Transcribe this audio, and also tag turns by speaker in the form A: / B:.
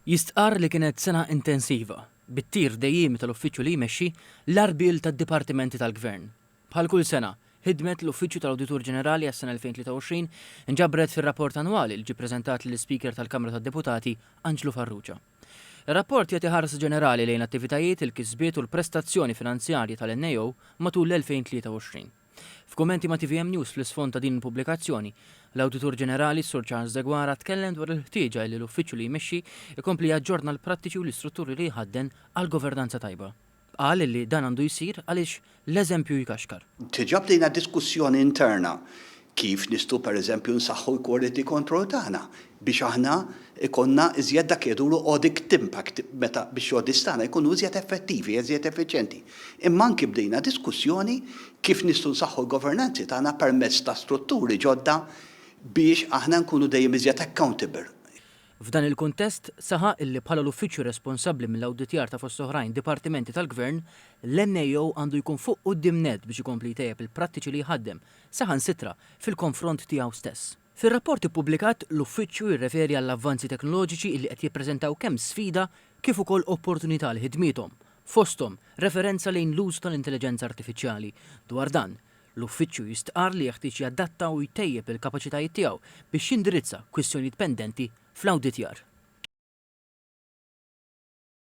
A: Jistqar li kienet sena intensiva, bit-tir dejjem tal-uffiċċju li jmexxi l-arbil tad-dipartimenti tal-Gvern. Bħal kull sena, ħidmet l-Uffiċċju tal-Awditur Ġenerali għas-sena 2023 inġabret fir-rapport annwali li ġie ppreżentat lill-Speaker tal-Kamra tad-Deputati Anġlu Farrugia. Ir-rapport jagħti ħares ġenerali lejn attivitajiet il-kisbiet u l-prestazzjoni finanzjarji tal-L-NAO matul l-2023. F'kummenti ma' TVM News fl-isfond ta' din il-pubblikazzjoni, l-Awditur Ġenerali Sur Charles De Guara tkellem dwar il-ħtieġa li l-uffiċċju li jmexxi jkompli jaġġorna l-prattiċi u l-istrutturi li jħadden għal governanza tajba. Qal li dan għandu jsir għaliex l-eżempju jkaxkar.
B: Tiġa bdejna diskussjoni interna kif nistgħu pereżempju nsaħħu l-quality control tagħna biex aħna ikonna iżjed dak jedulu audit impact meta biex audits tagħna jkunu iżjed effettivi, iżjed effiċjenti. Imma anke bdejna diskussjoni kif nistgħu nsaħħu l-governanzi tagħna permezz ta' strutturi ġodda biex aħna nkunu dejjem iżjed accountable.
A: F'dan il-kuntest saħaq illi bħala l-uffiċċju responsabbli mill-awditjar ta' fost oħrajn dipartimenti tal-Gvern, l-NAO għandu jkun fuq quddiem net biex ikompli jtejjeb il-prattiċi li jħaddem saħansitra fil-konfront tiegħu stess. Fir-rapport ippubblikat l-uffiċċju jirreferi għall-avvanzi teknoloġiċi li qed jippreżentaw kemm sfida kif ukoll opportunità li ħidmietom, fosthom referenza lejn l-użu tal-intelligenza artifiċjali. Dwar dan, l-uffiċċju jistqar li jeħtieġ jadatta u jtejjeb il-kapaċitajiet tiegħu biex jindirizza kwistjonijiet pendenti fl-awditjar.